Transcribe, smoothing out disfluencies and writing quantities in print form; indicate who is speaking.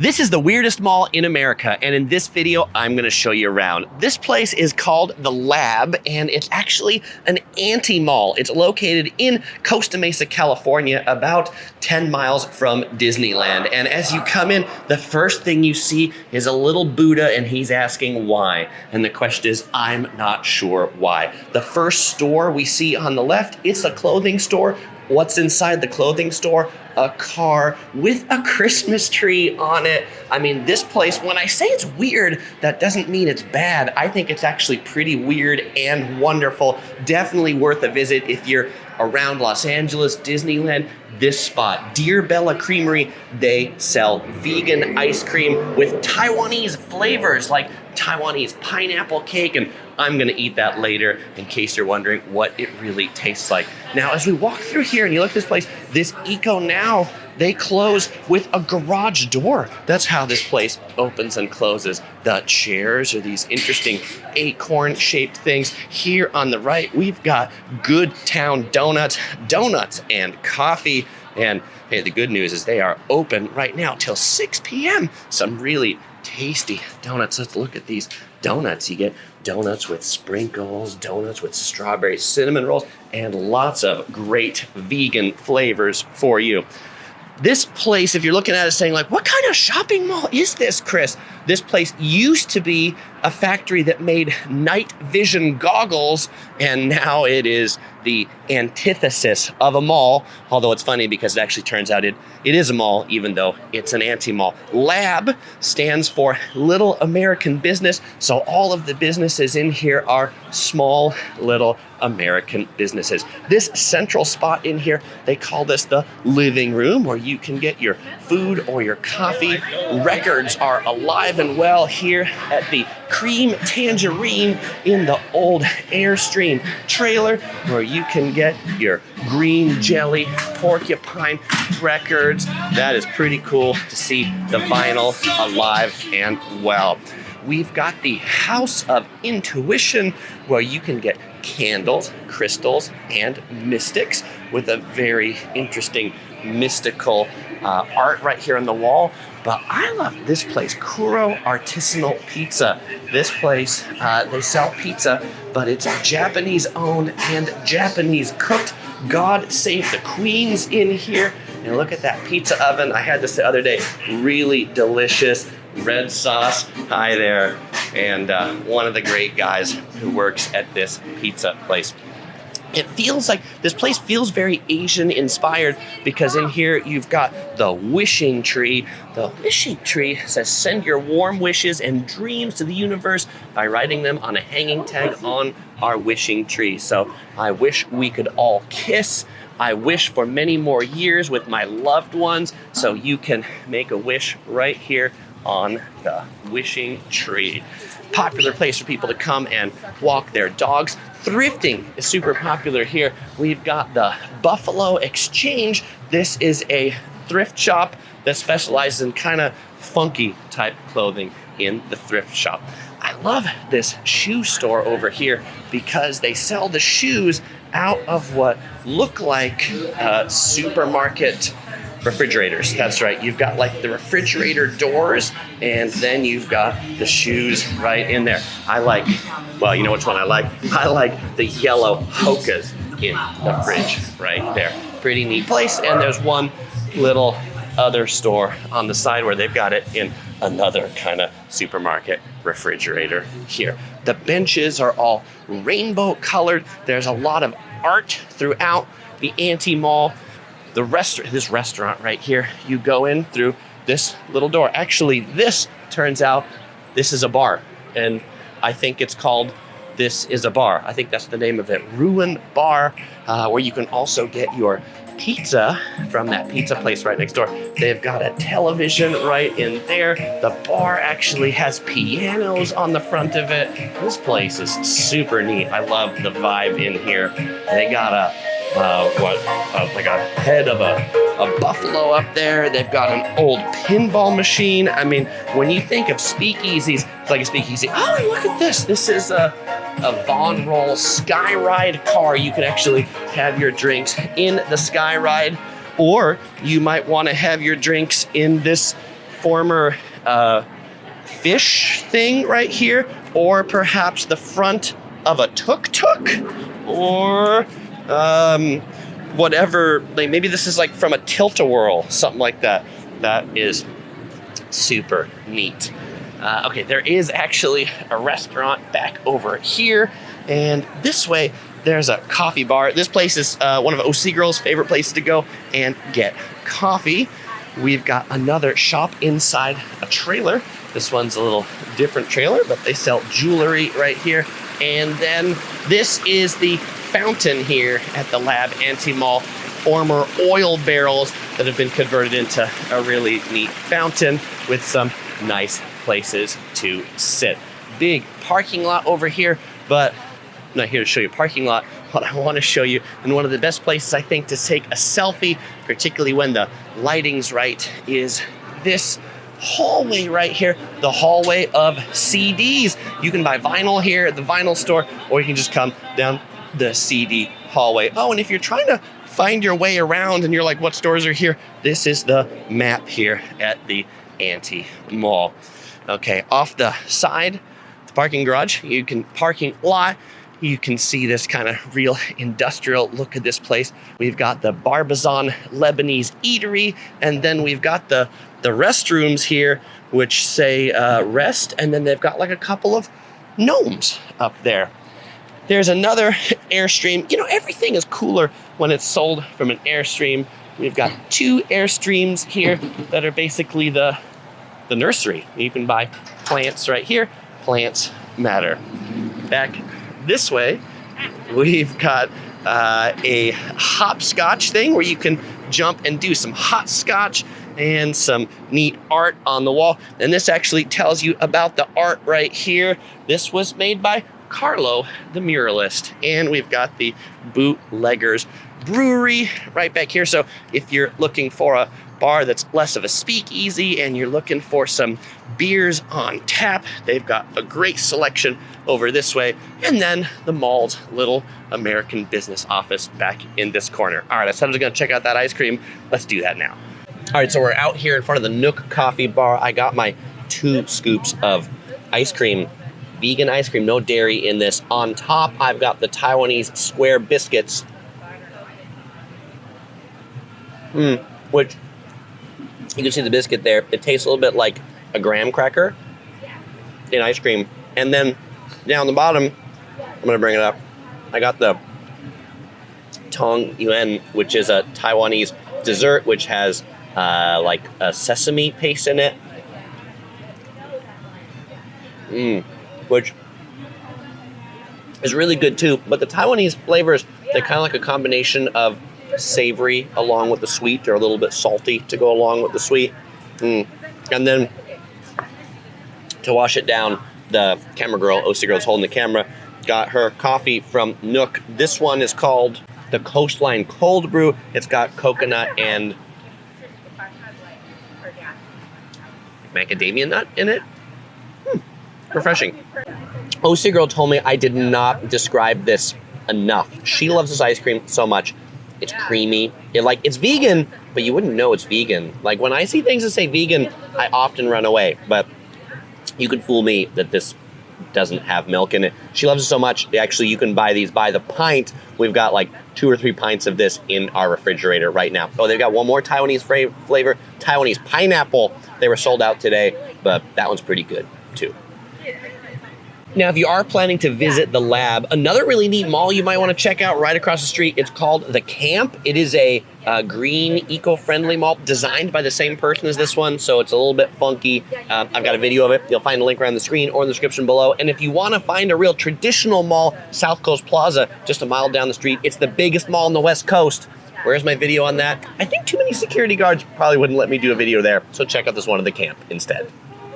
Speaker 1: This is the weirdest mall in America, and in this video, I'm gonna show you around. This place is called The Lab, and it's actually an anti-mall. It's located in Costa Mesa, California, about 10 miles from Disneyland. And as you come in, the first thing you see is a little Buddha, and he's asking why. And the question is, I'm not sure why. The first store we see on the left, it's a clothing store. What's inside the clothing store? A car with a Christmas tree on it. I mean, this place, when I say it's weird, that doesn't mean it's bad. I think it's actually pretty weird and wonderful. Definitely worth a visit if you're around Los Angeles, Disneyland. This spot, Dear Bella Creamery, they sell vegan ice cream with Taiwanese flavors like Taiwanese pineapple cake, and I'm gonna eat that later in case you're wondering what it really tastes like. Now, as we walk through here and you look at this place, this Eco Now, they close with a garage door. That's how this place opens and closes. The chairs are these interesting acorn-shaped things. Here on the right, we've got Good Town Donuts and coffee. And hey, the good news is they are open right now till 6 p.m. Some really tasty donuts. Let's look at these donuts. You get donuts with sprinkles, donuts with strawberry cinnamon rolls, and lots of great vegan flavors for you. This place, if you're looking at it saying like, what kind of shopping mall is this, Chris? This place used to be a factory that made night vision goggles, and now it is the antithesis of a mall, although it's funny because it actually turns out it is a mall, even though it's an anti-mall. Lab stands for Little American Business, so all of the businesses in here are small, little American businesses. This central spot in here, they call this the living room, where you can get your food or your coffee. Records are alive and well here at the Cream Tangerine in the old Airstream trailer, where you can get your green jelly porcupine records. That is pretty cool to see the vinyl alive and well. We've got the House of Intuition, where you can get candles, crystals, and mystics with a very interesting mystical art right here on the wall. But I love this place, Kuro Artisanal Pizza. This place, they sell pizza, but it's Japanese owned and Japanese cooked. God save the queens in here. And look at that pizza oven. I had this the other day, really delicious. Red sauce, hi there, and one of the great guys who works at this pizza place. It feels like this place feels very Asian inspired because in here you've got the wishing tree. The wishing tree says send your warm wishes and dreams to the universe by writing them on a hanging tag on our wishing tree. So I wish we could all kiss. I wish for many more years with my loved ones. So you can make a wish right here on the wishing tree. Popular place for people to come and walk their dogs. Thrifting is super popular here. We've got the Buffalo Exchange. This is a thrift shop that specializes in kind of funky type clothing in the thrift shop. I love this shoe store over here because they sell the shoes out of what look like supermarket refrigerators. That's right. You've got like the refrigerator doors, and then you've got the shoes right in there. I like, well, you know which one I like? I like the yellow Hokas in the fridge right there. Pretty neat place. And there's one little other store on the side where they've got it in another kind of supermarket refrigerator here. The benches are all rainbow colored. There's a lot of art throughout the anti-mall. This restaurant right here, you go in through this little door. Actually, this turns out this is a bar, and I think it's called This Is a Bar. I think that's the name of it, Ruin Bar, where you can also get your pizza from that pizza place right next door. They've got a television right in there. The bar actually has pianos on the front of it. This place is super neat. I love the vibe in here. They got like a head of a buffalo up there. They've got an old pinball machine. I mean, when you think of speakeasies, it's like a speakeasy. Oh, look at this. This is a Von Roll Skyride car. You can actually have your drinks in the Skyride, or you might want to have your drinks in this former fish thing right here, or perhaps the front of a tuk-tuk, or whatever. Like maybe this is like from a tilt-a-whirl, something like that. That is super neat. Okay, there is actually a restaurant back over here, and this way there's a coffee bar. This place is one of OC Girl's favorite places to go and get coffee. We've got another shop inside a trailer. This one's a little different trailer, but they sell jewelry right here. And then this is the fountain here at the Lab Anti-Mall. Former oil barrels that have been converted into a really neat fountain with some nice places to sit. Big parking lot over here, but I'm not here to show you a parking lot. What I want to show you, and one of the best places I think to take a selfie, particularly when the lighting's right, is this hallway right here, the hallway of CDs. You can buy vinyl here at the vinyl store, or you can just come down the CD hallway. Oh, and if you're trying to find your way around and you're like, what stores are here? This is the map here at the Anti-Mall. Okay, off the side, the parking garage, you can parking lot. You can see this kind of real industrial look at this place. We've got the Barbizon Lebanese eatery, and then we've got the restrooms here, which say rest, and then they've got like a couple of gnomes up there. There's another Airstream. You know, everything is cooler when it's sold from an Airstream. We've got two Airstreams here that are basically the nursery. You can buy plants right here. Plants matter. Back this way, we've got a hopscotch thing where you can jump and do some hopscotch and some neat art on the wall. And this actually tells you about the art right here. This was made by Carlo, the muralist. And we've got the Bootleggers Brewery right back here. So if you're looking for a bar that's less of a speakeasy and you're looking for some beers on tap, they've got a great selection over this way. And then the mall's little American business office back in this corner. All right, I said I was gonna check out that ice cream. Let's do that now. All right, so we're out here in front of the Nook Coffee Bar. I got my 2 scoops of ice cream, vegan ice cream, no dairy in this. On top, I've got the Taiwanese square biscuits, which you can see the biscuit there. It tastes a little bit like a graham cracker in ice cream. And then down the bottom, I'm gonna bring it up, I got the Tong Yuan, which is a Taiwanese dessert, which has like a sesame paste in it. Which is really good too. But the Taiwanese flavors, they're kind of like a combination of savory along with the sweet. They're a little bit salty to go along with the sweet. And then to wash it down, the camera girl, OC Girl's holding the camera, got her coffee from Nook. This one is called the Coastline Cold Brew. It's got coconut and macadamia nut in it. Refreshing. OC Girl told me I did not describe this enough. She loves this ice cream so much. It's creamy. It's vegan, but you wouldn't know it's vegan. Like when I see things that say vegan, I often run away. But you could fool me that this doesn't have milk in it. She loves it so much. Actually, you can buy these by the pint. We've got like 2 or 3 pints of this in our refrigerator right now. Oh, they've got one more Taiwanese flavor, Taiwanese pineapple. They were sold out today, but that one's pretty good too. Now, if you are planning to visit the lab, another really neat mall you might want to check out right across the street, it's called The Camp. It is a green, eco-friendly mall designed by the same person as this one, so it's a little bit funky. I've got a video of it. You'll find a link around the screen or in the description below. And if you want to find a real traditional mall, South Coast Plaza, just a mile down the street. It's the biggest mall on the West Coast. Where's my video on that? I think too many security guards probably wouldn't let me do a video there, so check out this one at The Camp instead.